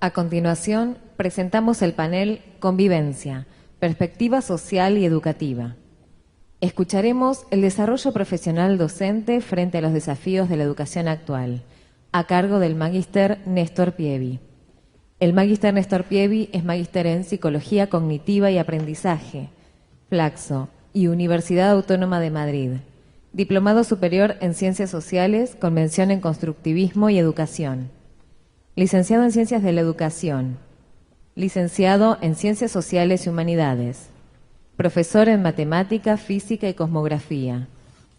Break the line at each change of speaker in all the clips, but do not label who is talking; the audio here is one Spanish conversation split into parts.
A continuación, presentamos el panel Convivencia, Perspectiva Social y Educativa. Escucharemos el desarrollo profesional docente frente a los desafíos de la educación actual, a cargo del magíster Néstor Pievi. El magíster Néstor Pievi es magíster en Psicología Cognitiva y Aprendizaje, Flaxo y Universidad Autónoma de Madrid. Diplomado superior en Ciencias Sociales, con mención en Constructivismo y Educación. Licenciado en Ciencias de la Educación. Licenciado en Ciencias Sociales y Humanidades. Profesor en Matemática, Física y Cosmografía.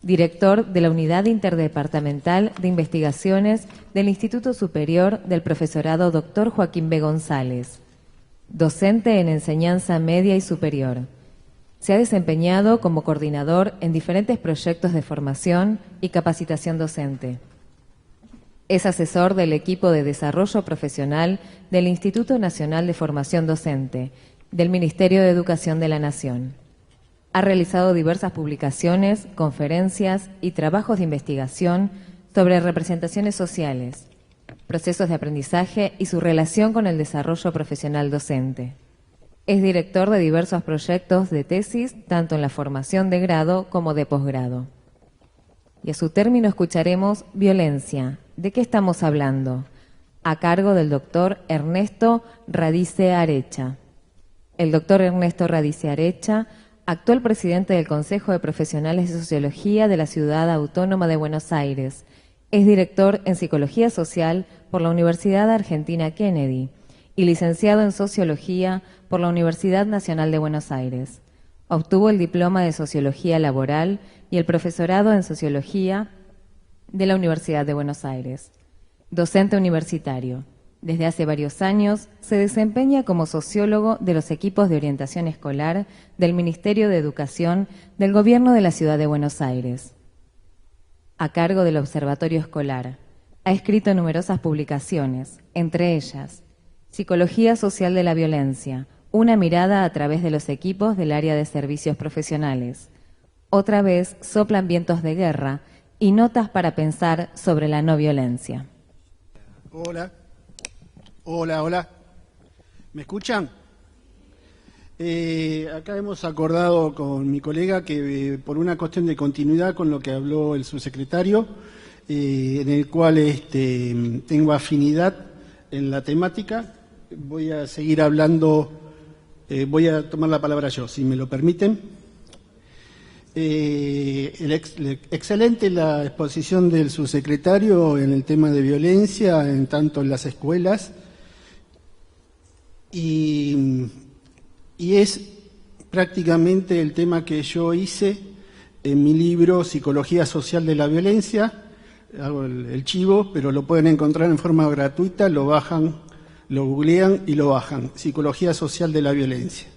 Director de la Unidad Interdepartamental de Investigaciones del Instituto Superior del Profesorado Dr. Joaquín B. González. Docente en Enseñanza Media y Superior. Se ha desempeñado como coordinador en diferentes proyectos de formación y capacitación docente. Es asesor del equipo de desarrollo profesional del Instituto Nacional de Formación Docente, del Ministerio de Educación de la Nación. Ha realizado diversas publicaciones, conferencias y trabajos de investigación sobre representaciones sociales, procesos de aprendizaje y su relación con el desarrollo profesional docente. Es director de diversos proyectos de tesis, tanto en la formación de grado como de posgrado. Y a su término escucharemos Violencia. ¿De qué estamos hablando? A cargo del doctor Ernesto Radice Arecha. El doctor Ernesto Radice Arecha, actual presidente del Consejo de Profesionales de Sociología de la Ciudad Autónoma de Buenos Aires. Es director en Psicología Social por la Universidad Argentina Kennedy y licenciado en Sociología por la Universidad Nacional de Buenos Aires. Obtuvo el diploma de Sociología Laboral y el profesorado en Sociología de la Universidad de Buenos Aires. Docente universitario. Desde hace varios años se desempeña como sociólogo de los equipos de orientación escolar del Ministerio de Educación del Gobierno de la Ciudad de Buenos Aires. A cargo del Observatorio Escolar, ha escrito numerosas publicaciones, entre ellas Psicología Social de la Violencia, una mirada a través de los equipos del área de servicios profesionales. Otra vez soplan vientos de guerra y notas para pensar sobre la no violencia.
Hola. Hola. ¿Me escuchan? Acá hemos acordado con mi colega que por una cuestión de continuidad con lo que habló el subsecretario, en el cual tengo afinidad en la temática, voy a seguir hablando, voy a tomar la palabra yo, si me lo permiten. Excelente la exposición del subsecretario en el tema de violencia, en tanto en las escuelas, y es prácticamente el tema que yo hice en mi libro Psicología Social de la Violencia. Hago el chivo, pero lo pueden encontrar en forma gratuita, lo bajan, lo googlean y lo bajan. Psicología Social de la Violencia.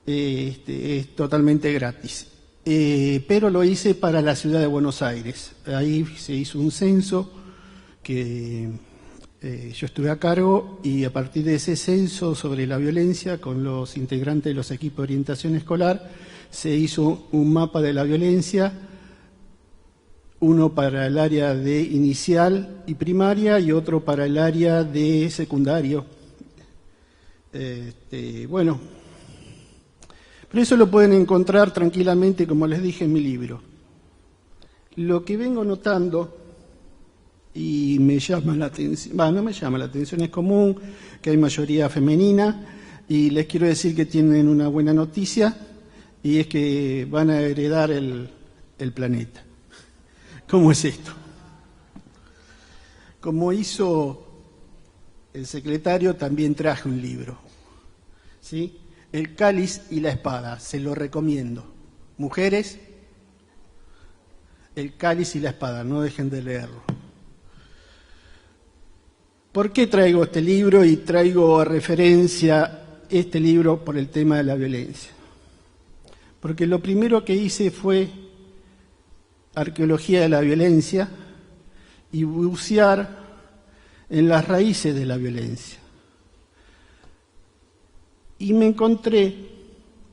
Es totalmente gratis. Pero lo hice para la ciudad de Buenos Aires. Ahí se hizo un censo que yo estuve a cargo, y a partir de ese censo sobre la violencia, con los integrantes de los equipos de orientación escolar, se hizo un mapa de la violencia, uno para el área de inicial y primaria y otro para el área de secundario. Bueno, pero eso lo pueden encontrar tranquilamente, como les dije, en mi libro. Lo que vengo notando, y me llama la atención, no me llama la atención, es común que hay mayoría femenina, y les quiero decir que tienen una buena noticia, y es que van a heredar el planeta. ¿Cómo es esto? Como hizo el secretario, también traje un libro, ¿sí? El cáliz y la espada, se lo recomiendo. Mujeres, el cáliz y la espada, no dejen de leerlo. ¿Por qué traigo este libro? Y traigo a referencia este libro por el tema de la violencia. Porque lo primero que hice fue arqueología de la violencia y bucear en las raíces de la violencia. Y me encontré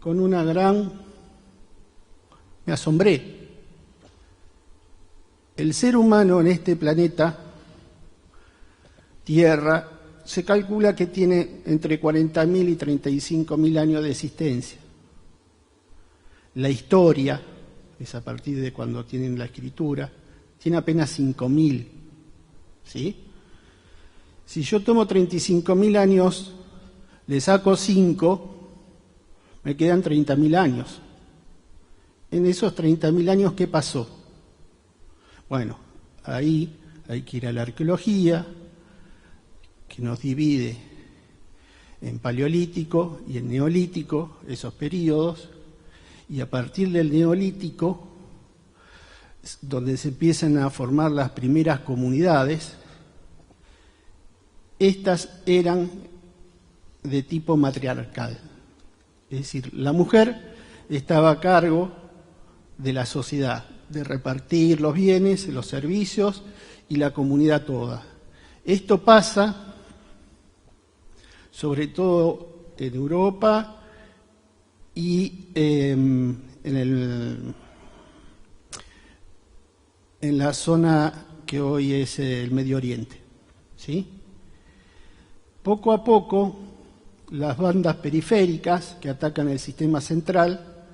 con me asombré. El ser humano en este planeta Tierra se calcula que tiene entre 40.000 y 35.000 años de existencia. La historia, es a partir de cuando tienen la escritura, tiene apenas 5.000, ¿sí? Si yo tomo 35.000 años, le saco 5, me quedan 30.000 años. En esos 30.000 años, ¿qué pasó? Bueno, ahí hay que ir a la arqueología, que nos divide en paleolítico y en neolítico, esos periodos, y a partir del neolítico, donde se empiezan a formar las primeras comunidades, estas eran de tipo matriarcal. Es decir, la mujer estaba a cargo de la sociedad, de repartir los bienes, los servicios y la comunidad toda. Esto pasa sobre todo en Europa y en la zona que hoy es el Medio Oriente, ¿sí? Poco a poco, las bandas periféricas que atacan el sistema central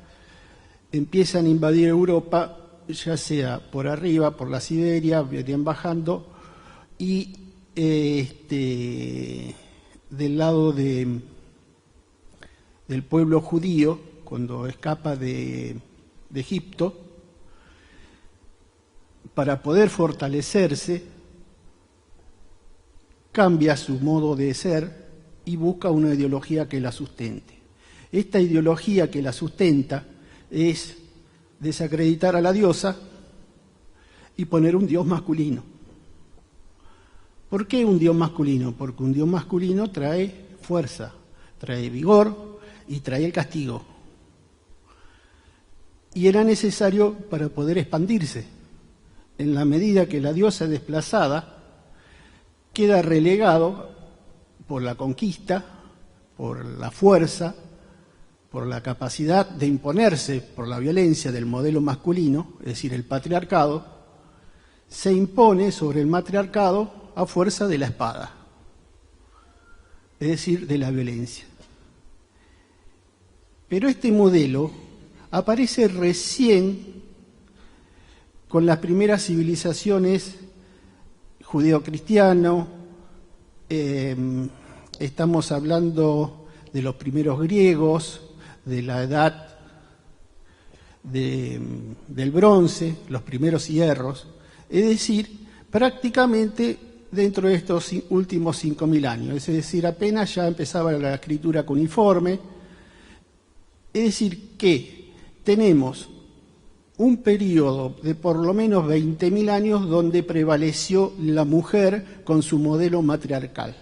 empiezan a invadir Europa, ya sea por arriba, por la Siberia, venían bajando, y del lado del pueblo judío, cuando escapa de Egipto, para poder fortalecerse, cambia su modo de ser y busca una ideología que la sustente. Esta ideología que la sustenta es desacreditar a la diosa y poner un dios masculino. ¿Por qué un dios masculino? Porque un dios masculino trae fuerza, trae vigor y trae el castigo. Y era necesario para poder expandirse. En la medida que la diosa desplazada queda relegado por la conquista, por la fuerza, por la capacidad de imponerse por la violencia del modelo masculino, es decir, el patriarcado, se impone sobre el matriarcado a fuerza de la espada, es decir, de la violencia. Pero este modelo aparece recién con las primeras civilizaciones judeo-cristiano, estamos hablando de los primeros griegos, de la edad del bronce, los primeros hierros, es decir, prácticamente dentro de estos últimos 5.000 años, es decir, apenas ya empezaba la escritura cuneiforme, es decir, que tenemos un periodo de por lo menos 20.000 años donde prevaleció la mujer con su modelo matriarcal.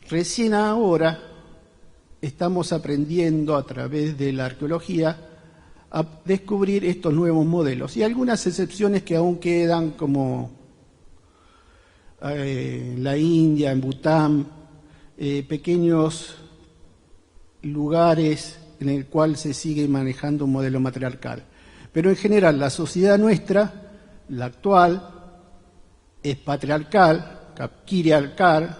Recién ahora estamos aprendiendo a través de la arqueología a descubrir estos nuevos modelos y algunas excepciones que aún quedan, como en la India, en Bután, pequeños lugares en el cual se sigue manejando un modelo matriarcal. Pero en general la sociedad nuestra, la actual, es patriarcal, quiriarcal,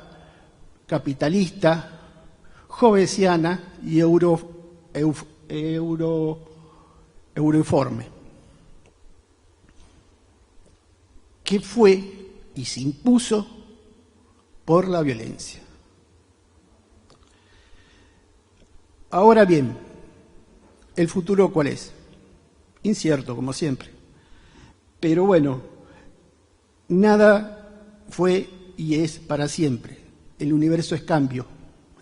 capitalista, jovesiana y euroinforme, que fue y se impuso por la violencia. Ahora bien, ¿el futuro cuál es? Incierto, como siempre. Pero bueno, nada fue y es para siempre. El universo es cambio,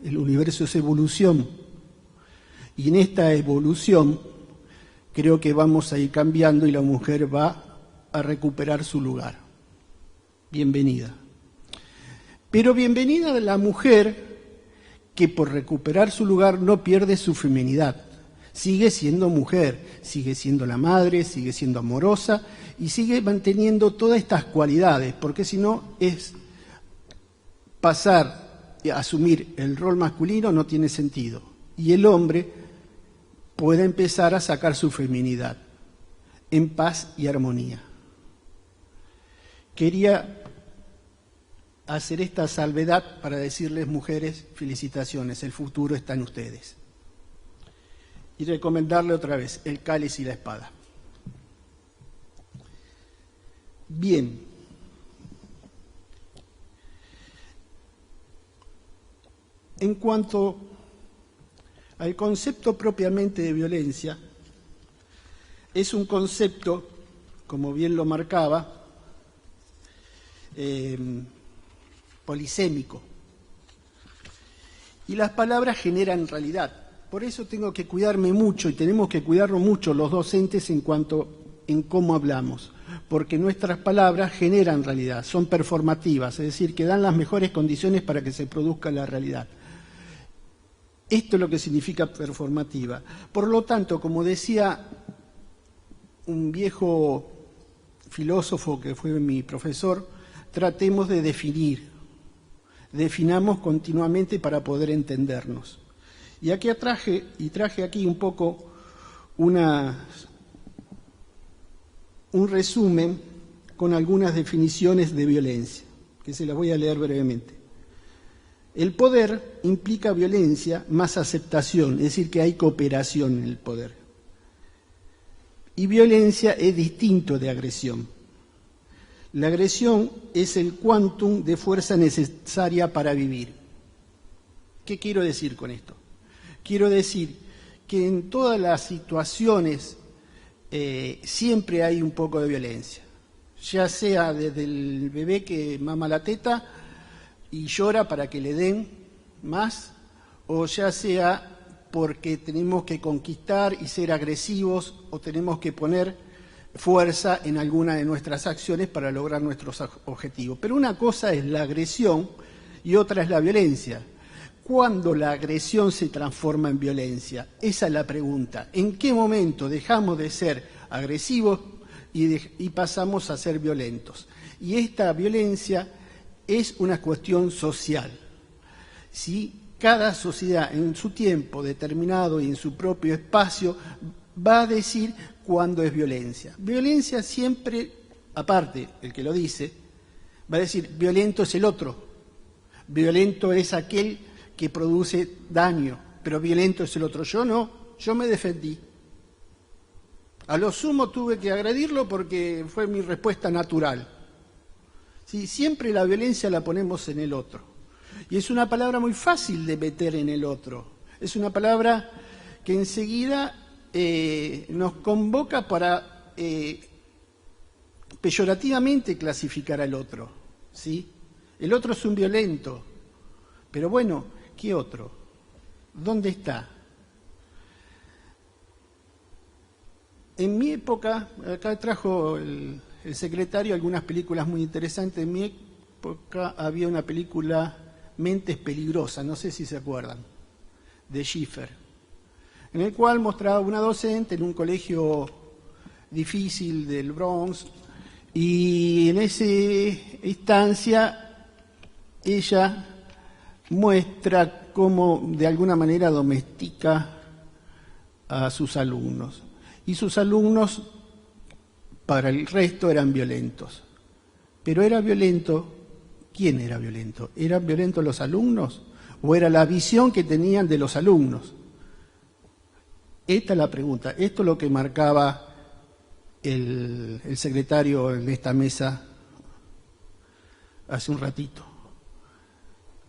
el universo es evolución. Y en esta evolución creo que vamos a ir cambiando y la mujer va a recuperar su lugar. Bienvenida. Pero bienvenida a la mujer que por recuperar su lugar no pierde su feminidad. Sigue siendo mujer, sigue siendo la madre, sigue siendo amorosa y sigue manteniendo todas estas cualidades, porque si no es pasar a asumir el rol masculino no tiene sentido. Y el hombre puede empezar a sacar su feminidad en paz y armonía. Quería hacer esta salvedad para decirles, mujeres, felicitaciones, el futuro está en ustedes. Y recomendarle otra vez el cáliz y la espada. Bien. En cuanto al concepto propiamente de violencia, es un concepto, como bien lo marcaba, polisémico. Y las palabras generan realidad. Por eso tengo que cuidarme mucho y tenemos que cuidarnos mucho los docentes en cómo hablamos, porque nuestras palabras generan realidad, son performativas, es decir, que dan las mejores condiciones para que se produzca la realidad. Esto es lo que significa performativa. Por lo tanto, como decía un viejo filósofo que fue mi profesor, tratemos de definir. Definamos continuamente para poder entendernos. Y aquí traje aquí un poco un resumen con algunas definiciones de violencia, que se las voy a leer brevemente. El poder implica violencia más aceptación, es decir, que hay cooperación en el poder. Y violencia es distinto de agresión. La agresión es el quantum de fuerza necesaria para vivir. ¿Qué quiero decir con esto? Quiero decir que en todas las situaciones siempre hay un poco de violencia, ya sea desde el bebé que mama la teta y llora para que le den más, o ya sea porque tenemos que conquistar y ser agresivos o tenemos que poner fuerza en alguna de nuestras acciones para lograr nuestros objetivos. Pero una cosa es la agresión y otra es la violencia. ¿Cuándo la agresión se transforma en violencia? Esa es la pregunta. ¿En qué momento dejamos de ser agresivos y pasamos a ser violentos? Y esta violencia es una cuestión social. Si cada sociedad en su tiempo determinado y en su propio espacio va a decir cuándo es violencia. Violencia siempre, aparte, el que lo dice, va a decir violento es el otro, violento es aquel que produce daño, pero violento es el otro. Yo no, yo me defendí. A lo sumo tuve que agredirlo porque fue mi respuesta natural. Sí, siempre la violencia la ponemos en el otro. Y es una palabra muy fácil de meter en el otro. Es una palabra que enseguida nos convoca para peyorativamente clasificar al otro. ¿Sí? El otro es un violento. Pero bueno, ¿qué otro? ¿Dónde está? En mi época, acá trajo el secretario algunas películas muy interesantes. En mi época había una película, Mentes Peligrosas, no sé si se acuerdan, de Schiffer, en el cual mostraba una docente en un colegio difícil del Bronx, y en esa instancia ella muestra cómo de alguna manera domestica a sus alumnos. Y sus alumnos, para el resto, eran violentos. Pero era violento, ¿quién era violento? ¿Eran violentos los alumnos? ¿O era la visión que tenían de los alumnos? Esta es la pregunta. Esto es lo que marcaba el secretario en esta mesa hace un ratito.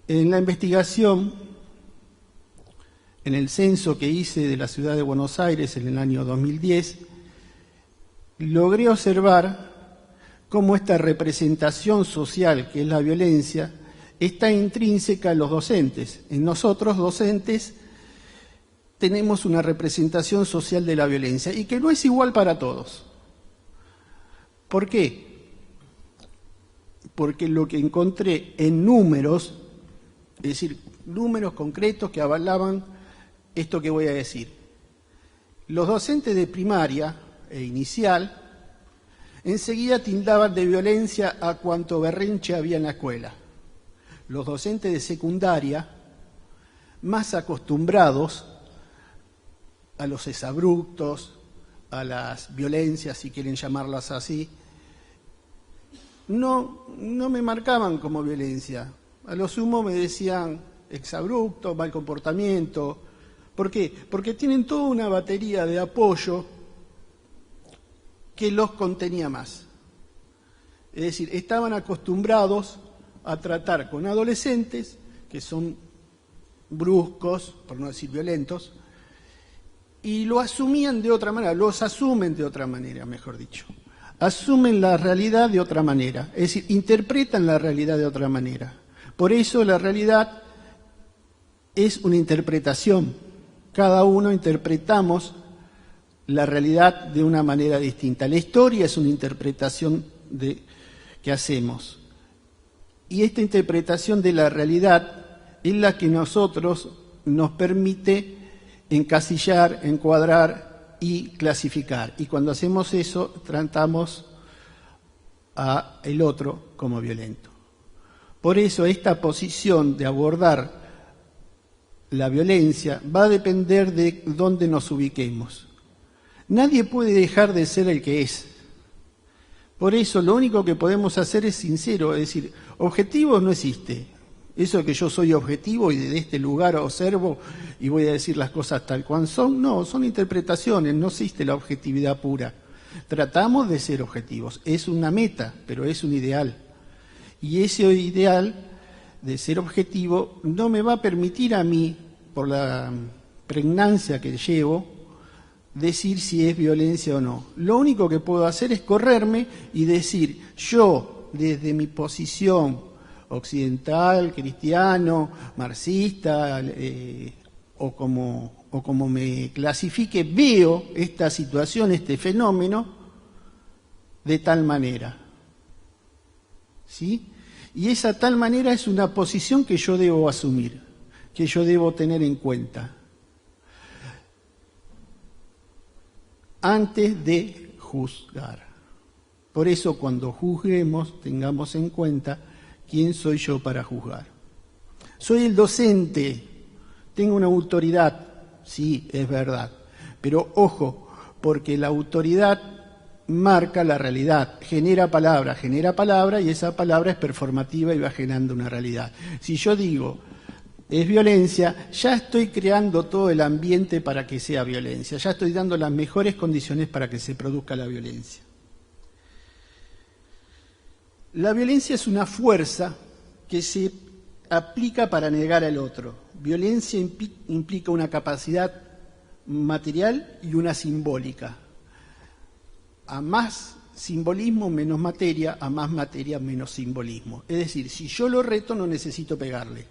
En la investigación, en el censo que hice de la ciudad de Buenos Aires en el año 2010, logré observar cómo esta representación social, que es la violencia, está intrínseca en los docentes. En nosotros, docentes, tenemos una representación social de la violencia y que no es igual para todos. ¿Por qué? Porque lo que encontré en números, es decir, números concretos que avalaban esto que voy a decir. Los docentes de primaria e inicial enseguida tildaban de violencia a cuanto berrinche había en la escuela. Los docentes de secundaria, más acostumbrados a los exabruptos, a las violencias, si quieren llamarlas así, no me marcaban como violencia. A lo sumo me decían exabrupto, mal comportamiento. ¿Por qué? Porque tienen toda una batería de apoyo que los contenía más. Es decir, estaban acostumbrados a tratar con adolescentes que son bruscos, por no decir violentos, y lo asumían de otra manera, los asumen de otra manera, mejor dicho. Asumen la realidad de otra manera, es decir, interpretan la realidad de otra manera. Por eso la realidad es una interpretación. Cada uno interpretamos la realidad de una manera distinta. La historia es una interpretación que hacemos. Y esta interpretación de la realidad es la que nosotros nos permite encasillar, encuadrar y clasificar. Y cuando hacemos eso, tratamos al otro como violento. Por eso esta posición de abordar la violencia va a depender de dónde nos ubiquemos. Nadie puede dejar de ser el que es. Por eso lo único que podemos hacer es sincero, es decir, objetivos no existe. Eso que yo soy objetivo y desde este lugar observo y voy a decir las cosas tal cual son, no, son interpretaciones, no existe la objetividad pura. Tratamos de ser objetivos, es una meta, pero es un ideal. Y ese ideal de ser objetivo no me va a permitir a mí, por la pregnancia que llevo, decir si es violencia o no. Lo único que puedo hacer es correrme y decir, yo, desde mi posición occidental, cristiano, marxista, o como me clasifique, veo esta situación, este fenómeno, de tal manera. ¿Sí? Y esa tal manera es una posición que yo debo asumir, que yo debo tener en cuenta, antes de juzgar. Por eso cuando juzguemos, tengamos en cuenta quién soy yo para juzgar. Soy el docente, tengo una autoridad, sí, es verdad, pero ojo, porque la autoridad marca la realidad, genera palabra y esa palabra es performativa y va generando una realidad. Si yo digo es violencia, ya estoy creando todo el ambiente para que sea violencia, ya estoy dando las mejores condiciones para que se produzca la violencia. La violencia es una fuerza que se aplica para negar al otro. Violencia implica una capacidad material y una simbólica. A más simbolismo, menos materia, a más materia, menos simbolismo. Es decir, si yo lo reto, no necesito pegarle.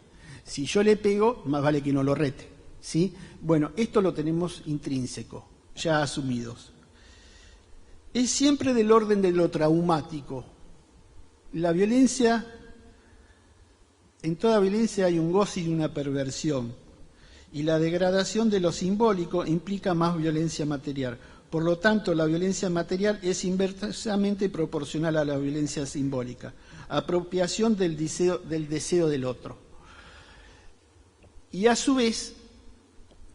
Si yo le pego, más vale que no lo rete. ¿Sí? Bueno, esto lo tenemos intrínseco, ya asumidos. Es siempre del orden de lo traumático. La violencia, en toda violencia hay un goce y una perversión. Y la degradación de lo simbólico implica más violencia material. Por lo tanto, la violencia material es inversamente proporcional a la violencia simbólica. Apropiación del deseo del otro. Y a su vez,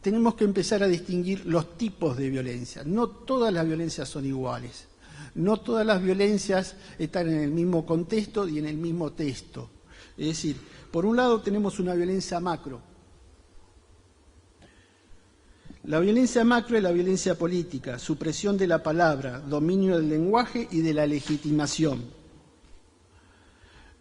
tenemos que empezar a distinguir los tipos de violencia. No todas las violencias son iguales. No todas las violencias están en el mismo contexto y en el mismo texto. Es decir, por un lado tenemos una violencia macro. La violencia macro es la violencia política, supresión de la palabra, dominio del lenguaje y de la legitimación.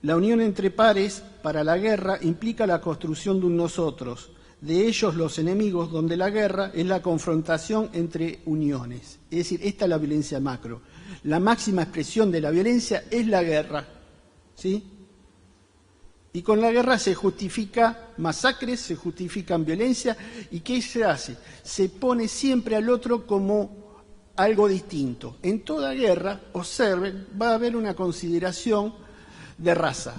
La unión entre pares para la guerra implica la construcción de un nosotros, de ellos los enemigos, donde la guerra es la confrontación entre uniones. Es decir, esta es la violencia macro. La máxima expresión de la violencia es la guerra, ¿sí? Y con la guerra se justifica masacres, se justifican violencia. ¿Y qué se hace? Se pone siempre al otro como algo distinto. En toda guerra, observen, va a haber una consideración de raza.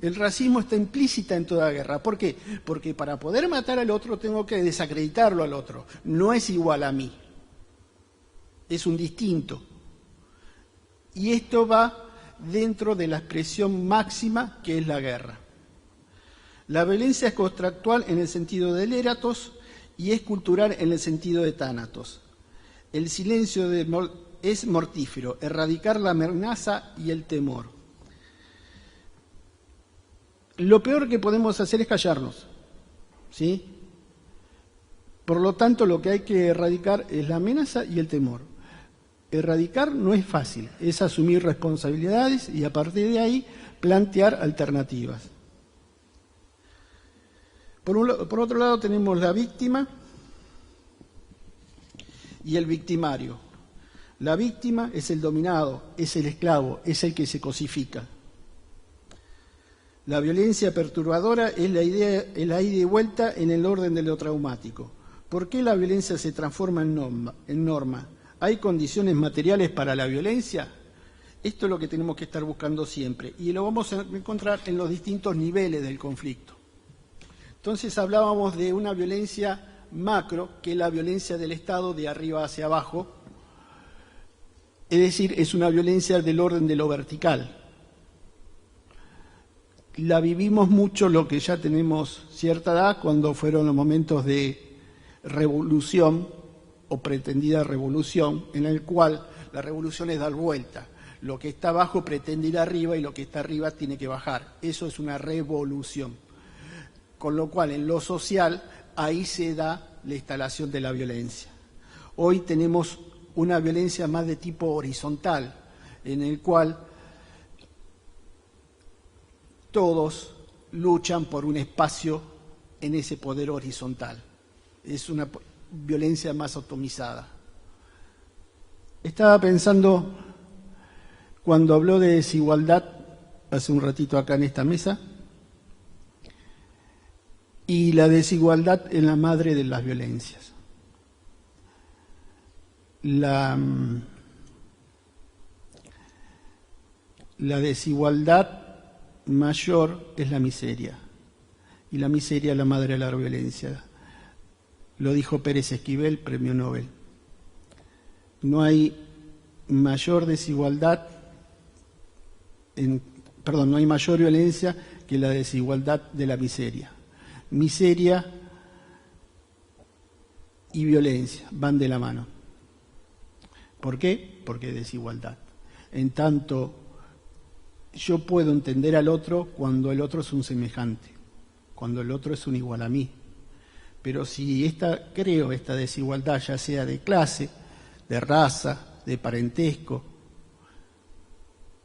El racismo está implícita en toda guerra. ¿Por qué? Porque para poder matar al otro tengo que desacreditarlo al otro. No es igual a mí. Es un distinto. Y esto va dentro de la expresión máxima que es la guerra. La violencia es contractual en el sentido del ératos y es cultural en el sentido de tánatos. El silencio es mortífero, erradicar la amenaza y el temor. lo peor que podemos hacer es callarnos, ¿sí? Por lo tanto, lo que hay que erradicar es la amenaza y el temor. Erradicar no es fácil, es asumir responsabilidades y a partir de ahí plantear alternativas. Por otro lado tenemos la víctima y el victimario. La víctima es el dominado, es el esclavo, es el que se cosifica. La violencia perturbadora es la ida y vuelta en el orden de lo traumático. ¿Por qué la violencia se transforma en norma? ¿Hay condiciones materiales para la violencia? Esto es lo que tenemos que estar buscando siempre y lo vamos a encontrar en los distintos niveles del conflicto. Entonces hablábamos de una violencia macro, que es la violencia del Estado de arriba hacia abajo, es decir, es una violencia del orden de lo vertical. La vivimos mucho lo que ya tenemos cierta edad, cuando fueron los momentos de revolución o pretendida revolución, en el cual la revolución es dar vuelta. Lo que está abajo pretende ir arriba y lo que está arriba tiene que bajar. Eso es una revolución. Con lo cual, en lo social, ahí se da la instalación de la violencia. Hoy tenemos una violencia más de tipo horizontal, en el cual todos luchan por un espacio en ese poder horizontal. Es una violencia más atomizada. Estaba pensando, cuando habló de desigualdad, hace un ratito acá en esta mesa, y la desigualdad es la madre de las violencias. La desigualdad mayor es la miseria, y la miseria es la madre de la violencia. Lo dijo Pérez Esquivel, premio Nobel. No hay mayor desigualdad, no hay mayor violencia que la desigualdad de la miseria. Miseria y violencia van de la mano. ¿Por qué? Porque es desigualdad. En tanto, yo puedo entender al otro cuando el otro es un semejante, cuando el otro es un igual a mí. Pero si creo esta desigualdad, ya sea de clase, de raza, de parentesco,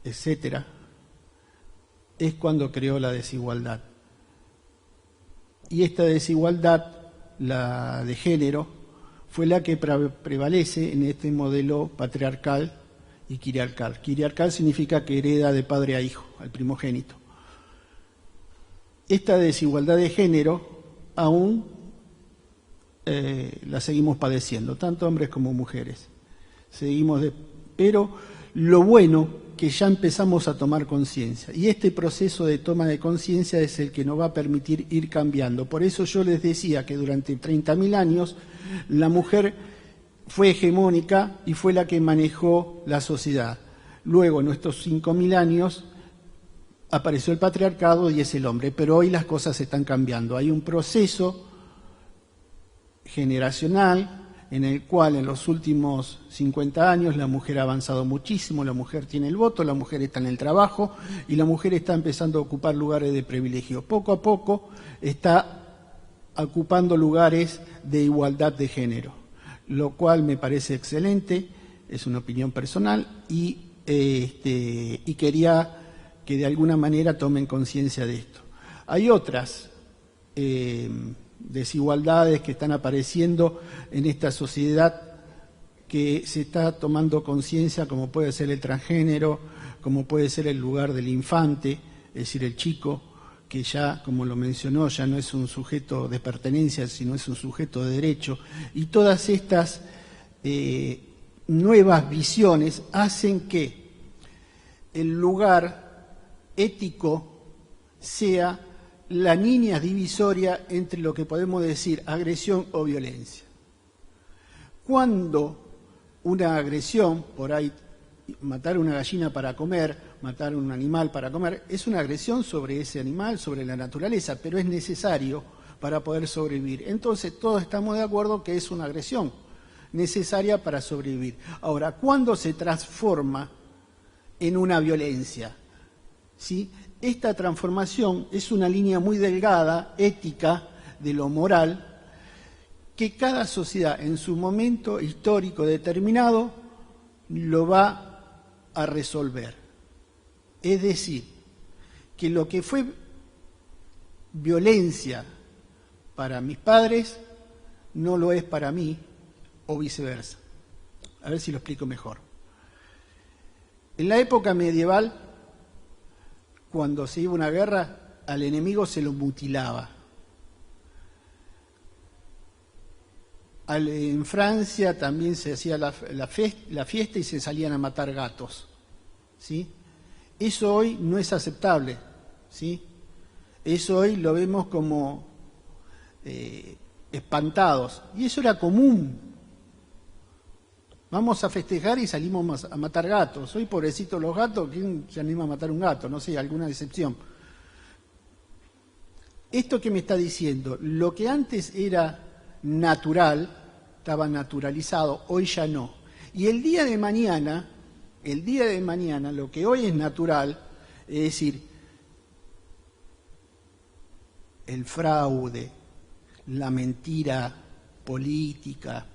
etcétera, es cuando creo la desigualdad. Y esta desigualdad, la de género, fue la que prevalece en este modelo patriarcal y quiriarcal. Quiriarcal significa que hereda de padre a hijo, al primogénito. Esta desigualdad de género aún la seguimos padeciendo, tanto hombres como mujeres. Pero lo bueno que ya empezamos a tomar conciencia, y este proceso de toma de conciencia es el que nos va a permitir ir cambiando. Por eso yo les decía que durante 30.000 años la mujer fue hegemónica y fue la que manejó la sociedad. Luego, en estos 5.000 años, apareció el patriarcado y es el hombre, pero hoy las cosas están cambiando. Hay un proceso generacional en el cual en los últimos 50 años la mujer ha avanzado muchísimo, la mujer tiene el voto, la mujer está en el trabajo y la mujer está empezando a ocupar lugares de privilegio. Poco a poco está ocupando lugares de igualdad de género, lo cual me parece excelente, es una opinión personal y quería que de alguna manera tomen conciencia de esto. Hay otras desigualdades que están apareciendo en esta sociedad que se está tomando conciencia, como puede ser el transgénero, como puede ser el lugar del infante, es decir, el chico, que ya, como lo mencionó, ya no es un sujeto de pertenencia, sino es un sujeto de derecho. Y todas estas nuevas visiones hacen que el lugar ético sea la línea divisoria entre lo que podemos decir agresión o violencia. Cuando una agresión, por ahí matar una gallina para comer, matar un animal para comer, es una agresión sobre ese animal, sobre la naturaleza, pero es necesario para poder sobrevivir. Entonces todos estamos de acuerdo que es una agresión necesaria para sobrevivir. Ahora, ¿cuándo se transforma en una violencia? ¿Sí? esta transformación es una línea muy delgada, ética, de lo moral, que cada sociedad en su momento histórico determinado lo va a resolver. Es decir, que lo que fue violencia para mis padres no lo es para mí, o viceversa. A ver si lo explico mejor. En la época medieval, cuando se iba a una guerra, al enemigo se lo mutilaba. En Francia también se hacía la fiesta y se salían a matar gatos, ¿sí? Eso hoy no es aceptable, ¿sí? Eso hoy lo vemos como espantados, y eso era común. Vamos a festejar y salimos a matar gatos. Hoy, pobrecitos los gatos, ¿quién se anima a matar un gato? No sé, alguna excepción. Esto que me está diciendo, lo que antes era natural, estaba naturalizado, hoy ya no. Y el día de mañana, lo que hoy es natural, es decir, el fraude, la mentira política,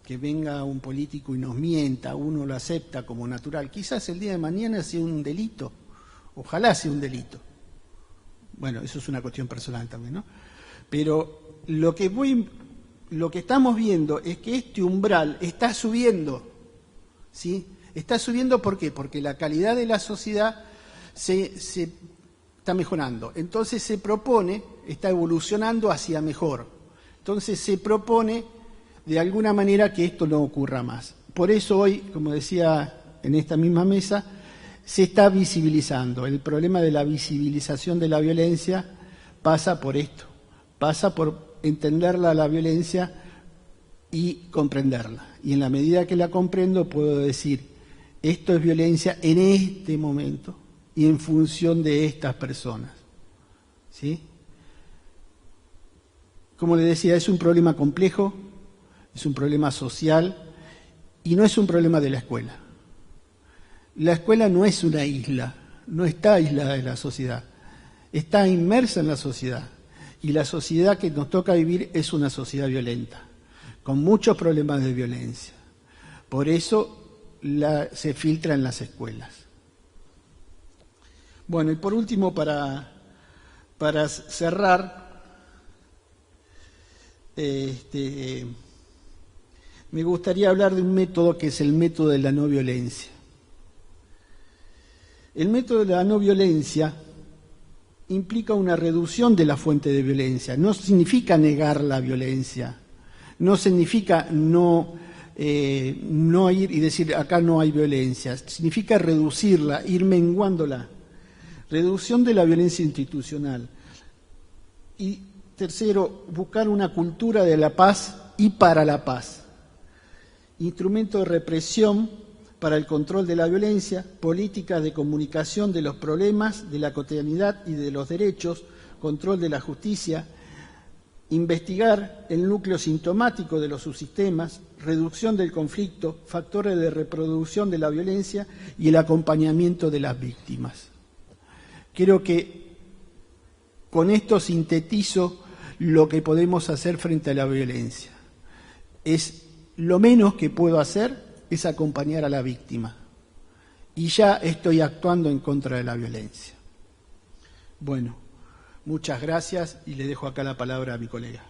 que venga un político y nos mienta, uno lo acepta como natural. Quizás el día de mañana sea un delito, ojalá sea un delito. Bueno, eso es una cuestión personal también, ¿no? Pero lo que estamos viendo es que este umbral está subiendo, ¿sí? Está subiendo, ¿por qué? Porque la calidad de la sociedad se está mejorando. Entonces se propone, está evolucionando hacia mejor. Entonces se propone de alguna manera que esto no ocurra más. Por eso hoy, como decía en esta misma mesa, se está visibilizando. El problema de la visibilización de la violencia pasa por esto, pasa por entenderla la violencia y comprenderla. Y en la medida que la comprendo puedo decir, esto es violencia en este momento y en función de estas personas, ¿sí? Como le decía, es un problema complejo, es un problema social y no es un problema de la escuela. La escuela no es una isla, no está aislada de la sociedad, está inmersa en la sociedad. Y la sociedad que nos toca vivir es una sociedad violenta, con muchos problemas de violencia. Por eso se filtra en las escuelas. Bueno, y por último, para cerrar, me gustaría hablar de un método que es el método de la no violencia. El método de la no violencia implica una reducción de la fuente de violencia. No significa negar la violencia, no significa no ir y decir acá no hay violencia, significa reducirla, ir menguándola. Reducción de la violencia institucional. Y tercero, buscar una cultura de la paz y para la paz. Instrumento de represión para el control de la violencia, políticas de comunicación de los problemas, de la cotidianidad y de los derechos, control de la justicia, investigar el núcleo sintomático de los subsistemas, reducción del conflicto, factores de reproducción de la violencia y el acompañamiento de las víctimas. Creo que con esto sintetizo lo que podemos hacer frente a la violencia. Es lo menos que puedo hacer es acompañar a la víctima. Y ya estoy actuando en contra de la violencia. Bueno, muchas gracias y le dejo acá la palabra a mi colega.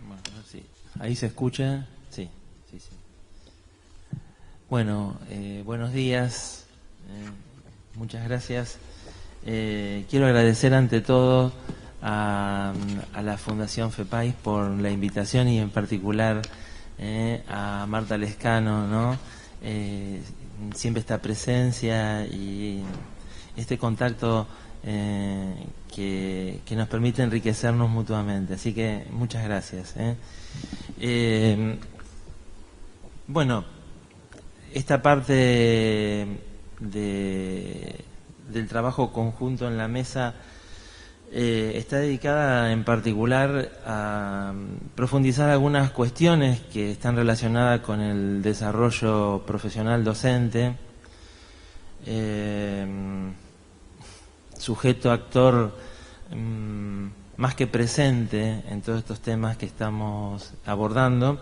Bueno, sí. ¿Ahí se escucha? Sí. Bueno, buenos días. Muchas gracias. Quiero agradecer ante todo a la Fundación FEPAIS por la invitación y en particular a Marta Lescano, ¿no? Siempre esta presencia y este contacto que nos permite enriquecernos mutuamente. Así que muchas gracias. Bueno, esta parte del trabajo conjunto en la mesa está dedicada en particular a profundizar algunas cuestiones que están relacionadas con el desarrollo profesional docente, sujeto actor más que presente en todos estos temas que estamos abordando,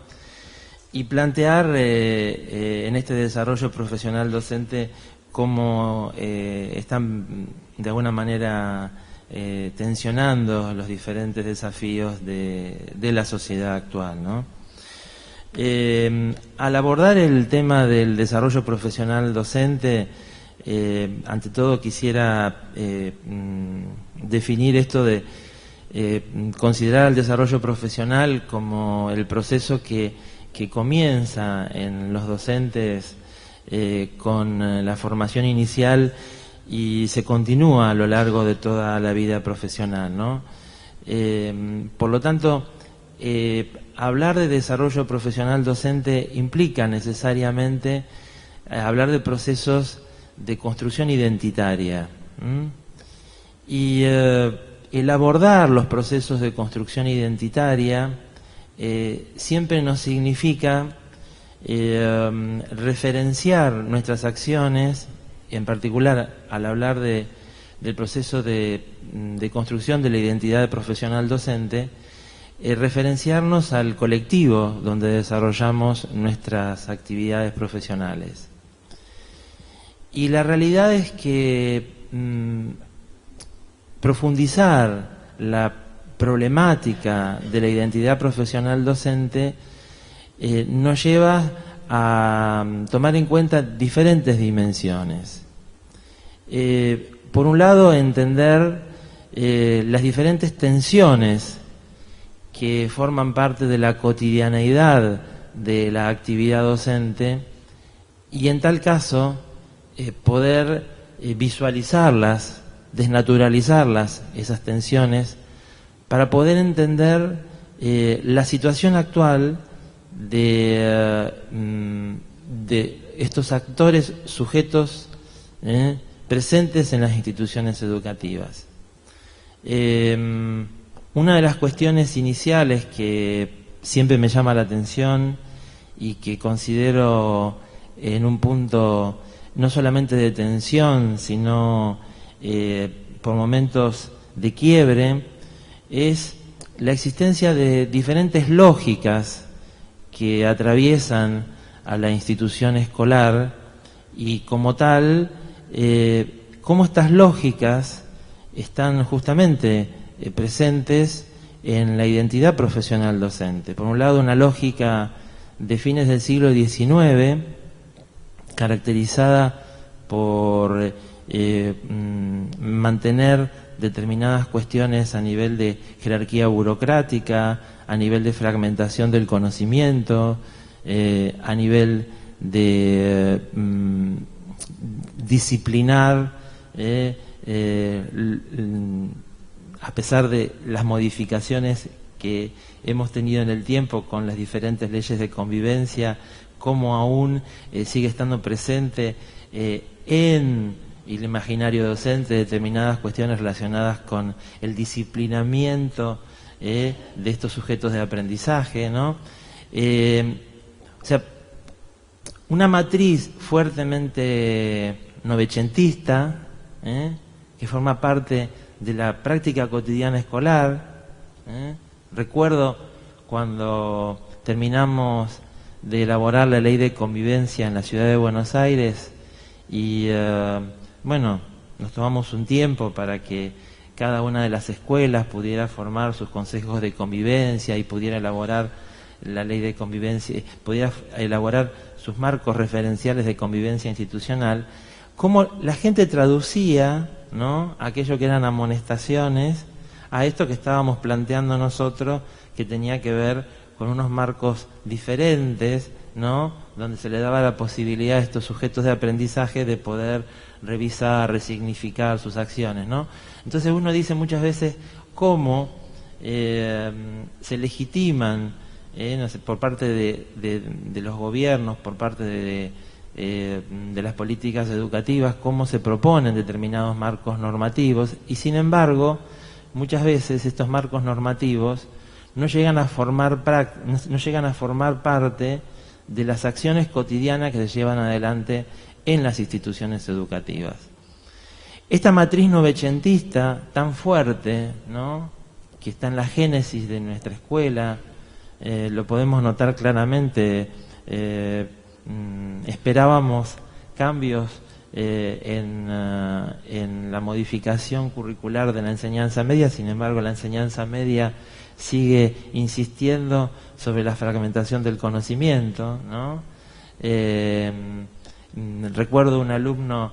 y plantear en este desarrollo profesional docente cómo están de alguna manera tensionando los diferentes desafíos de la sociedad actual, ¿no? Al abordar el tema del desarrollo profesional docente, ante todo quisiera definir esto de considerar el desarrollo profesional como el proceso que comienza en los docentes con la formación inicial y se continúa a lo largo de toda la vida profesional, ¿no? Por lo tanto, hablar de desarrollo profesional docente implica necesariamente hablar de procesos de construcción identitaria. Y el abordar los procesos de construcción identitaria siempre nos significa referenciar nuestras acciones, en particular al hablar del proceso de construcción de la identidad profesional docente, referenciarnos al colectivo donde desarrollamos nuestras actividades profesionales. Y la realidad es que profundizar la problemática de la identidad profesional docente nos lleva a tomar en cuenta diferentes dimensiones. Por un lado, entender las diferentes tensiones que forman parte de la cotidianeidad de la actividad docente y, en tal caso, poder visualizarlas, desnaturalizarlas, esas tensiones, para poder entender la situación actual de estos actores sujetos presentes en las instituciones educativas. Una de las cuestiones iniciales que siempre me llama la atención y que considero en un punto no solamente de tensión, sino por momentos de quiebre, es la existencia de diferentes lógicas que atraviesan a la institución escolar y, como tal, cómo estas lógicas están justamente presentes en la identidad profesional docente. Por un lado, una lógica de fines del siglo XIX, caracterizada por mantener determinadas cuestiones a nivel de jerarquía burocrática, a nivel de fragmentación del conocimiento, a nivel de disciplinar, a pesar de las modificaciones que hemos tenido en el tiempo con las diferentes leyes de convivencia, cómo aún sigue estando presente en el imaginario docente determinadas cuestiones relacionadas con el disciplinamiento de estos sujetos de aprendizaje, ¿no? O sea, una matriz fuertemente novecentista, que forma parte de la práctica cotidiana escolar. Recuerdo cuando terminamos de elaborar la ley de convivencia en la ciudad de Buenos Aires y bueno, nos tomamos un tiempo para que cada una de las escuelas pudiera formar sus consejos de convivencia y pudiera elaborar la ley de convivencia, pudiera elaborar sus marcos referenciales de convivencia institucional. Cómo la gente traducía, ¿no?, aquello que eran amonestaciones a esto que estábamos planteando nosotros, que tenía que ver con unos marcos diferentes, ¿no?, donde se le daba la posibilidad a estos sujetos de aprendizaje de poder revisar, resignificar sus acciones, ¿no? Entonces uno dice muchas veces cómo se legitiman, no sé, por parte de los gobiernos, por parte de las políticas educativas, cómo se proponen determinados marcos normativos, y sin embargo muchas veces estos marcos normativos no llegan a formar parte de las acciones cotidianas que se llevan adelante en las instituciones educativas. Esta matriz novecentista tan fuerte, ¿no?, que está en la génesis de nuestra escuela, lo podemos notar claramente. Esperábamos cambios en la modificación curricular de la enseñanza media, sin embargo la enseñanza media sigue insistiendo sobre la fragmentación del conocimiento, ¿no? Recuerdo un alumno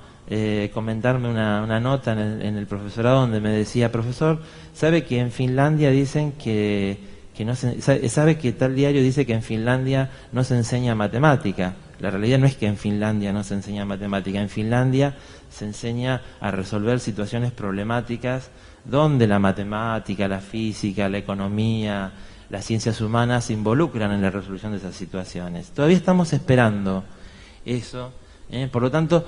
comentarme una nota en el profesorado donde me decía: profesor, ¿sabe que en Finlandia dicen que no sabe que tal diario dice que en Finlandia no se enseña matemática? La realidad no es que en Finlandia no se enseña matemática, en Finlandia se enseña a resolver situaciones problemáticas donde la matemática, la física, la economía, las ciencias humanas se involucran en la resolución de esas situaciones. Todavía estamos esperando eso, por lo tanto,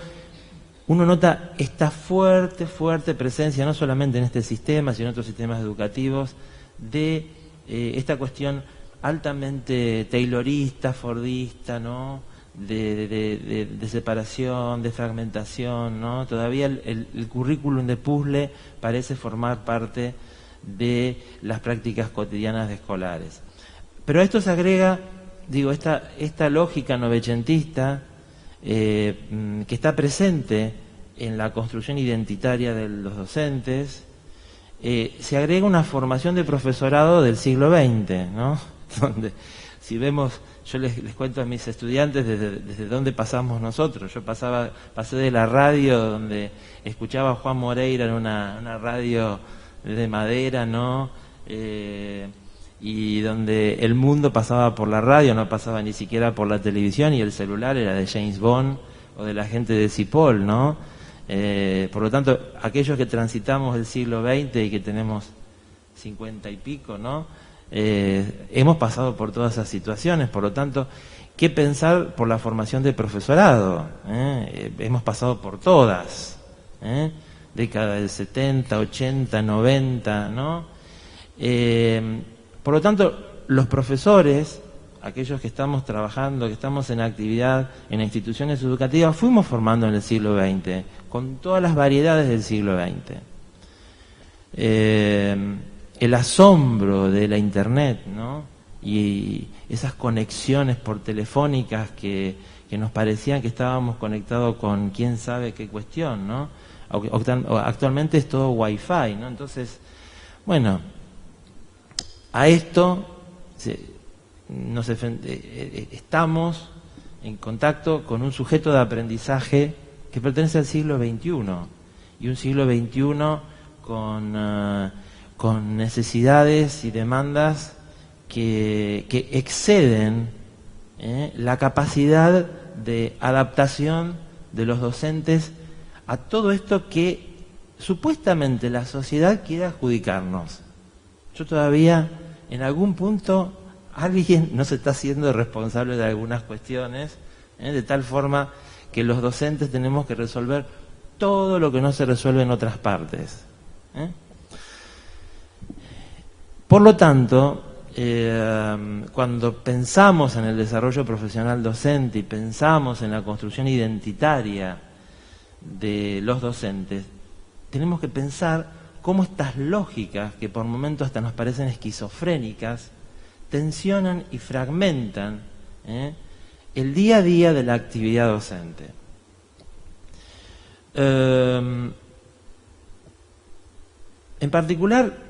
uno nota esta fuerte presencia, no solamente en este sistema, sino en otros sistemas educativos, de esta cuestión altamente taylorista, fordista, ¿no?, de separación, de fragmentación, ¿no? Todavía el currículum de puzzle parece formar parte de las prácticas cotidianas de escolares. Pero a esto se agrega, digo, esta lógica novecentista que está presente en la construcción identitaria de los docentes. Se agrega una formación de profesorado del siglo XX, ¿no? Donde, si vemos, yo les cuento a mis estudiantes desde dónde pasamos nosotros. Yo pasé de la radio donde escuchaba a Juan Moreira en una radio de madera, ¿no? Y donde el mundo pasaba por la radio, no pasaba ni siquiera por la televisión, y el celular era de James Bond o de la gente de Cipoll, ¿no? Por lo tanto, aquellos que transitamos el siglo XX y que tenemos 50 y pico, ¿no? Hemos pasado por todas esas situaciones. Por lo tanto, ¿qué pensar por la formación de profesorado? Hemos pasado por todas, década del 70, 80, 90, ¿no? Por lo tanto, los profesores, aquellos que estamos trabajando, que estamos en actividad en instituciones educativas, fuimos formando en el siglo XX, con todas las variedades del siglo XX. El asombro de la Internet, ¿no?, y esas conexiones por telefónicas que nos parecían que estábamos conectados con quién sabe qué cuestión, ¿no? Actualmente es todo Wi-Fi, ¿no? Entonces, bueno, a esto estamos en contacto con un sujeto de aprendizaje que pertenece al siglo XXI, y un siglo XXI con necesidades y demandas que exceden la capacidad de adaptación de los docentes a todo esto que supuestamente la sociedad quiere adjudicarnos. Yo todavía, en algún punto, alguien no se está haciendo responsable de algunas cuestiones, de tal forma que los docentes tenemos que resolver todo lo que no se resuelve en otras partes. Por lo tanto, cuando pensamos en el desarrollo profesional docente y pensamos en la construcción identitaria de los docentes, tenemos que pensar cómo estas lógicas, que por momentos hasta nos parecen esquizofrénicas, tensionan y fragmentan el día a día de la actividad docente. En particular,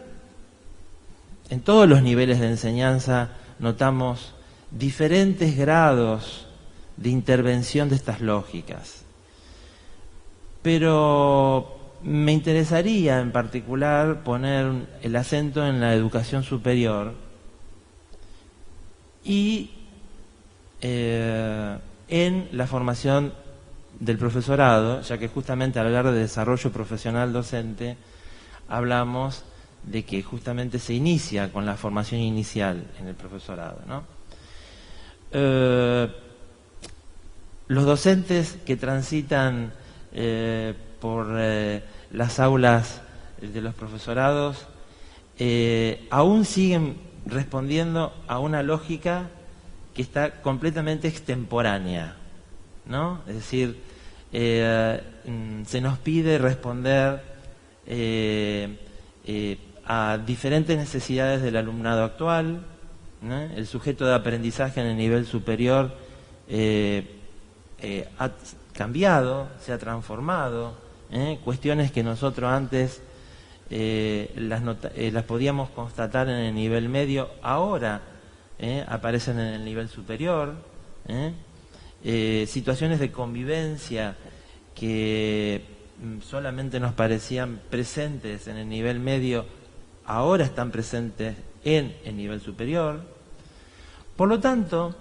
en todos los niveles de enseñanza notamos diferentes grados de intervención de estas lógicas. Pero me interesaría en particular poner el acento en la educación superior y en la formación del profesorado, ya que justamente al hablar de desarrollo profesional docente hablamos de que justamente se inicia con la formación inicial en el profesorado, ¿no? Los docentes que transitan por las aulas de los profesorados aún siguen respondiendo a una lógica que está completamente extemporánea, ¿no? Es decir, se nos pide responder a diferentes necesidades del alumnado actual, ¿no? El sujeto de aprendizaje en el nivel superior ha cambiado, se ha transformado, cuestiones que nosotros antes las podíamos constatar en el nivel medio, ahora aparecen en el nivel superior, situaciones de convivencia que solamente nos parecían presentes en el nivel medio, ahora están presentes en el nivel superior. Por lo tanto,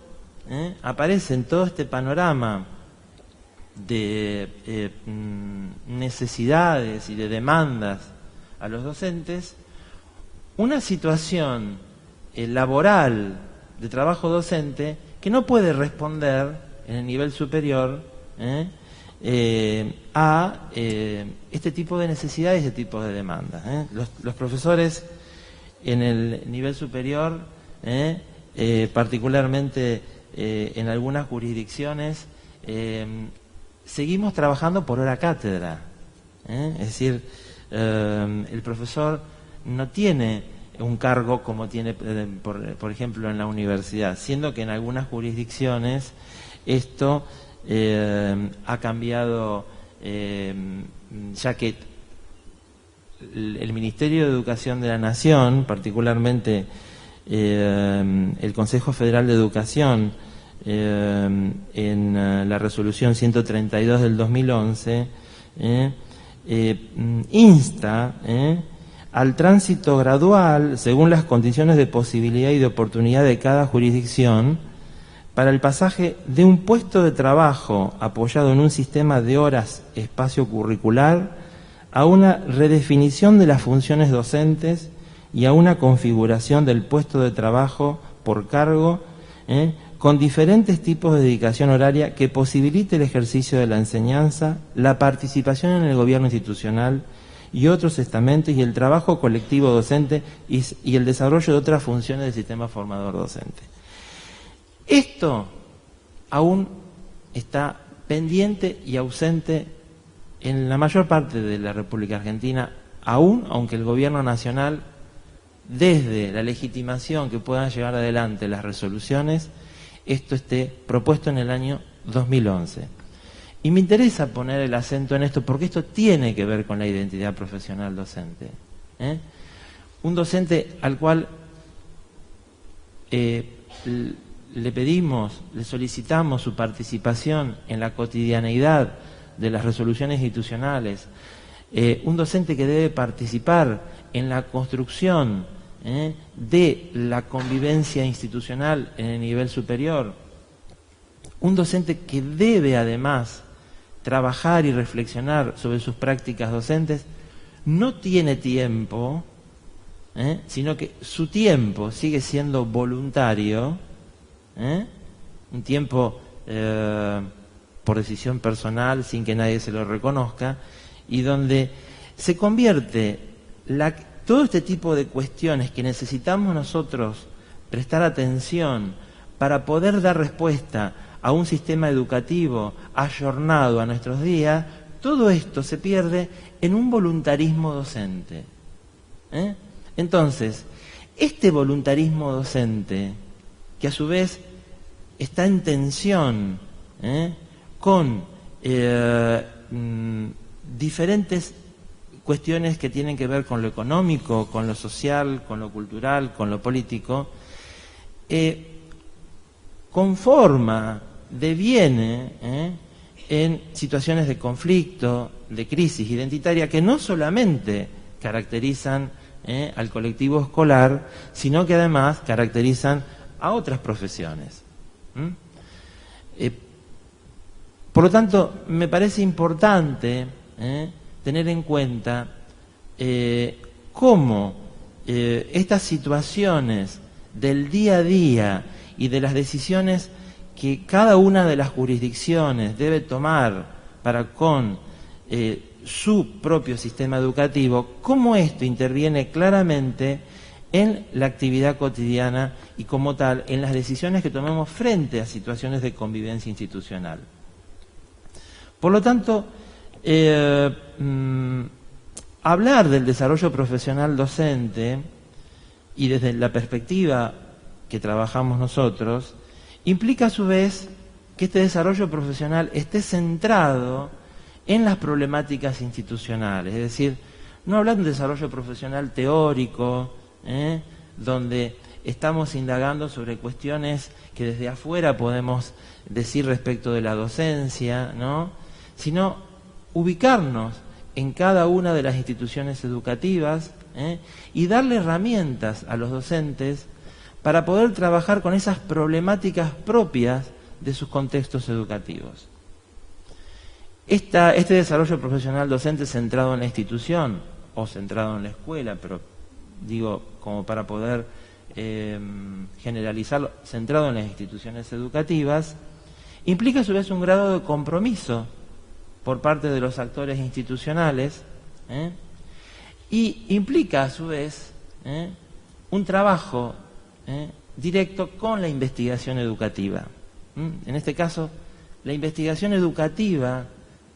aparece en todo este panorama de necesidades y de demandas a los docentes una situación laboral de trabajo docente que no puede responder en el nivel superior a este tipo de necesidades y este tipo de demandas. Los profesores en el nivel superior, particularmente en algunas jurisdicciones, seguimos trabajando por hora cátedra. Es decir, el profesor no tiene un cargo como tiene, por ejemplo, en la universidad, siendo que en algunas jurisdicciones esto ha cambiado, ya que el Ministerio de Educación de la Nación, particularmente el Consejo Federal de Educación, en la resolución 132 del 2011, insta al tránsito gradual, según las condiciones de posibilidad y de oportunidad de cada jurisdicción, para el pasaje de un puesto de trabajo apoyado en un sistema de horas espacio curricular a una redefinición de las funciones docentes y a una configuración del puesto de trabajo por cargo, con diferentes tipos de dedicación horaria que posibilite el ejercicio de la enseñanza, la participación en el gobierno institucional y otros estamentos y el trabajo colectivo docente y el desarrollo de otras funciones del sistema formador docente. Esto aún está pendiente y ausente en la mayor parte de la República Argentina, aunque el gobierno nacional, desde la legitimación que puedan llevar adelante las resoluciones, esto esté propuesto en el año 2011. Y me interesa poner el acento en esto porque esto tiene que ver con la identidad profesional docente. Un docente al cual le pedimos, le solicitamos su participación en la cotidianeidad de las resoluciones institucionales, un docente que debe participar en la construcción de la convivencia institucional en el nivel superior, un docente que debe además trabajar y reflexionar sobre sus prácticas docentes, no tiene tiempo, sino que su tiempo sigue siendo voluntario, un tiempo por decisión personal, sin que nadie se lo reconozca, y donde se convierte todo este tipo de cuestiones que necesitamos nosotros prestar atención para poder dar respuesta a un sistema educativo ayornado a nuestros días, todo esto se pierde en un voluntarismo docente. Entonces, este voluntarismo docente, que a su vez está en tensión con diferentes cuestiones que tienen que ver con lo económico, con lo social, con lo cultural, con lo político, conforma, deviene en situaciones de conflicto, de crisis identitaria, que no solamente caracterizan al colectivo escolar, sino que además caracterizan a otras profesiones. Por lo tanto, me parece importante tener en cuenta cómo estas situaciones del día a día y de las decisiones que cada una de las jurisdicciones debe tomar para con su propio sistema educativo, cómo esto interviene claramente en la actividad cotidiana y como tal en las decisiones que tomemos frente a situaciones de convivencia institucional. Por lo tanto, hablar del desarrollo profesional docente y desde la perspectiva que trabajamos nosotros, implica a su vez que este desarrollo profesional esté centrado en las problemáticas institucionales, es decir, no hablar de un desarrollo profesional teórico, donde estamos indagando sobre cuestiones que desde afuera podemos decir respecto de la docencia, ¿no?, sino ubicarnos en cada una de las instituciones educativas y darle herramientas a los docentes para poder trabajar con esas problemáticas propias de sus contextos educativos. Este desarrollo profesional docente centrado en la institución o centrado en la escuela, pero digo como para poder generalizarlo, centrado en las instituciones educativas, implica a su vez un grado de compromiso por parte de los actores institucionales y implica a su vez un trabajo directo con la investigación educativa. En este caso, la investigación educativa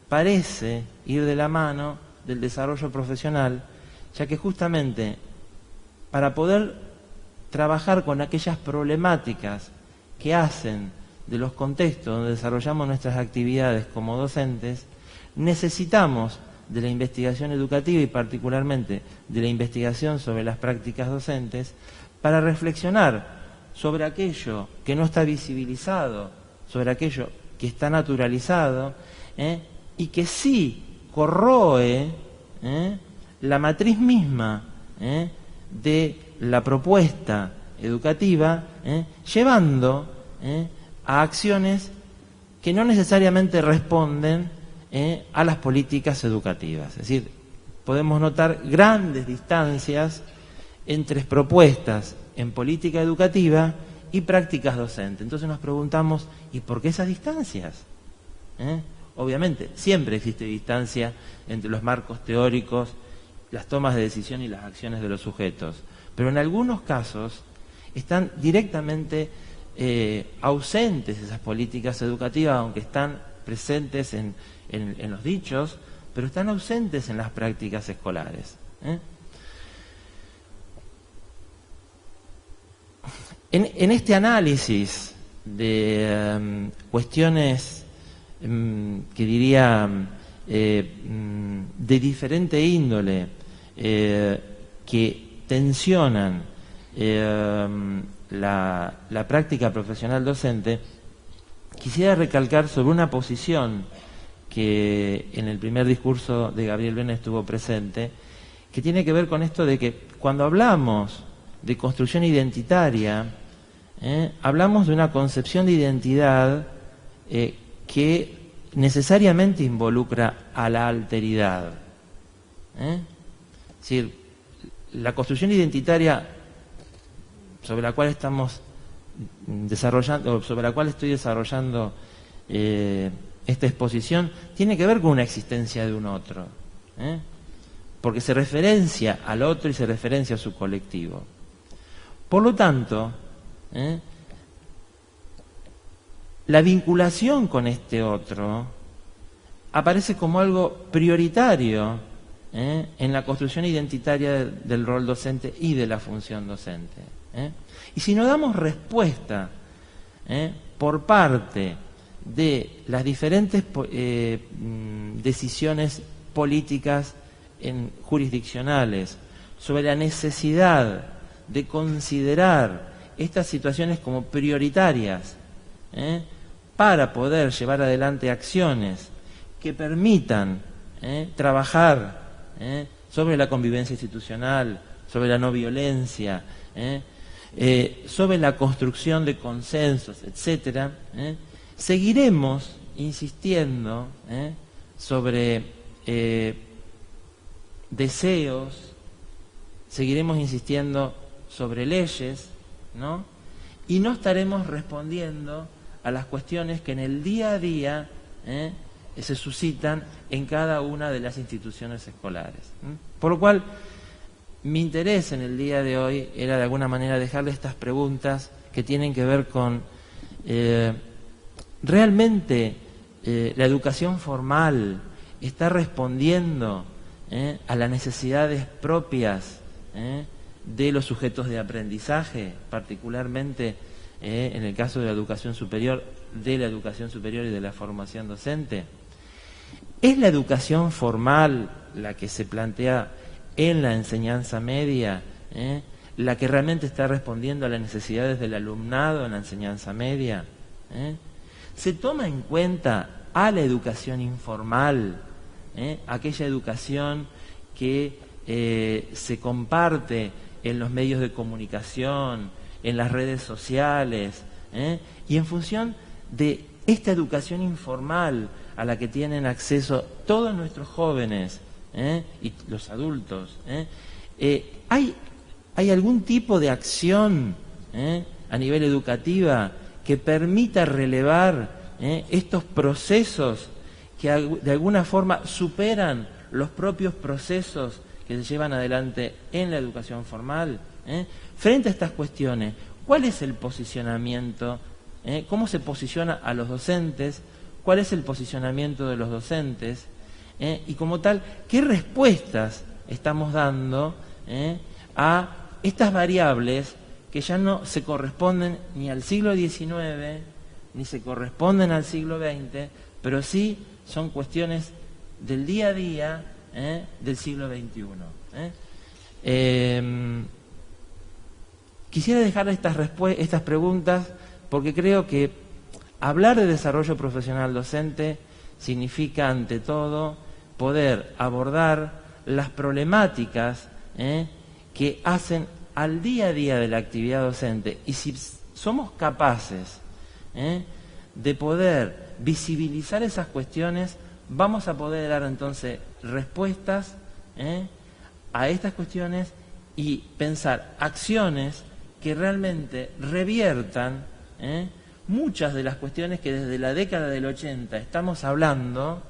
parece ir de la mano del desarrollo profesional, ya que justamente para poder trabajar con aquellas problemáticas que hacen de los contextos donde desarrollamos nuestras actividades como docentes, necesitamos de la investigación educativa y particularmente de la investigación sobre las prácticas docentes para reflexionar sobre aquello que no está visibilizado, sobre aquello que está naturalizado y que sí corroe la matriz misma de la propuesta educativa, llevando a acciones que no necesariamente responden a las políticas educativas. Es decir, podemos notar grandes distancias entre propuestas en política educativa y prácticas docentes. Entonces nos preguntamos, ¿y por qué esas distancias? Obviamente, siempre existe distancia entre los marcos teóricos, las tomas de decisión y las acciones de los sujetos. Pero en algunos casos están directamente ausentes esas políticas educativas, aunque están presentes en los dichos, pero están ausentes en las prácticas escolares. En este análisis de cuestiones que diría de diferente índole, que tensionan la práctica profesional docente, quisiera recalcar sobre una posición que en el primer discurso de Gabriel Bena estuvo presente, que tiene que ver con esto de que cuando hablamos de construcción identitaria, hablamos de una concepción de identidad que necesariamente involucra a la alteridad. Es decir, la construcción identitaria sobre la cual estamos desarrollando, sobre la cual estoy desarrollando esta exposición, tiene que ver con una existencia de un otro, porque se referencia al otro y se referencia a su colectivo. Por lo tanto, la vinculación con este otro aparece como algo prioritario en la construcción identitaria del rol docente y de la función docente. Y si no damos respuesta por parte de las diferentes decisiones políticas jurisdiccionales sobre la necesidad de considerar estas situaciones como prioritarias para poder llevar adelante acciones que permitan trabajar sobre la convivencia institucional, sobre la no violencia, sobre la construcción de consensos, etcétera, seguiremos insistiendo sobre deseos, seguiremos insistiendo sobre leyes, ¿no? Y no estaremos respondiendo a las cuestiones que en el día a día se suscitan en cada una de las instituciones escolares. Por lo cual, mi interés en el día de hoy era de alguna manera dejarle estas preguntas que tienen que ver con realmente la educación formal está respondiendo a las necesidades propias de los sujetos de aprendizaje, particularmente en el caso de la educación superior y de la formación docente. ¿Es la educación formal la que se plantea en la enseñanza media, la que realmente está respondiendo a las necesidades del alumnado en la enseñanza media? ¿Se toma en cuenta a la educación informal, aquella educación que se comparte en los medios de comunicación, en las redes sociales, y en función de esta educación informal a la que tienen acceso todos nuestros jóvenes y los adultos? ¿Hay algún tipo de acción a nivel educativa que permita relevar estos procesos que de alguna forma superan los propios procesos que se llevan adelante en la educación formal? Frente a estas cuestiones, ¿cuál es el posicionamiento? ¿Cómo se posiciona a los docentes? ¿Cuál es el posicionamiento de los docentes? Y como tal, ¿qué respuestas estamos dando a estas variables que ya no se corresponden ni al siglo XIX, ni se corresponden al siglo XX, pero sí son cuestiones del día a día del siglo XXI? Quisiera dejarle estas preguntas porque creo que hablar de desarrollo profesional docente significa, ante todo, poder abordar las problemáticas que hacen al día a día de la actividad docente. Y si somos capaces de poder visibilizar esas cuestiones, vamos a poder dar entonces respuestas a estas cuestiones y pensar acciones que realmente reviertan muchas de las cuestiones que desde la década del 80 estamos hablando,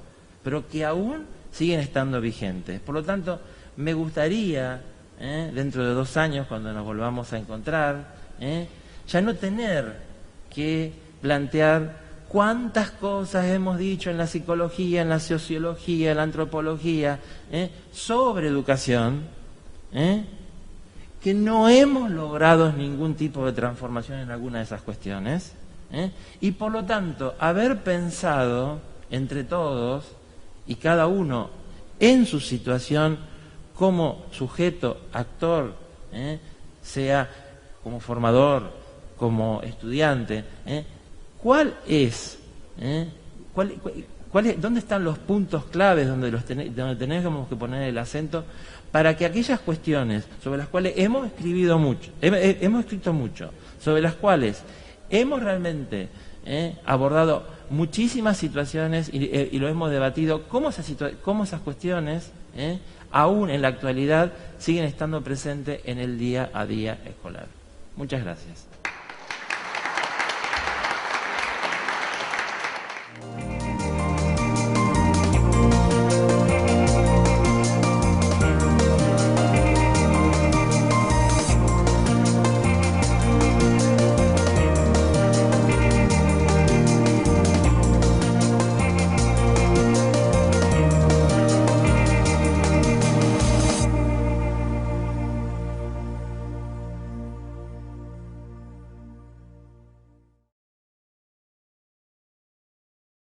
pero que aún siguen estando vigentes. Por lo tanto, me gustaría, dentro de 2 años, cuando nos volvamos a encontrar, ya no tener que plantear cuántas cosas hemos dicho en la psicología, en la sociología, en la antropología, sobre educación, que no hemos logrado ningún tipo de transformación en alguna de esas cuestiones, y por lo tanto haber pensado entre todos y cada uno en su situación como sujeto, actor, sea como formador, como estudiante, ¿cuál es? ¿Dónde están los puntos claves donde tenemos que poner el acento para que aquellas cuestiones sobre las cuales hemos escrito mucho, sobre las cuales hemos realmente abordado muchísimas situaciones y lo hemos debatido, cómo esas cuestiones, aún en la actualidad, siguen estando presentes en el día a día escolar? Muchas gracias.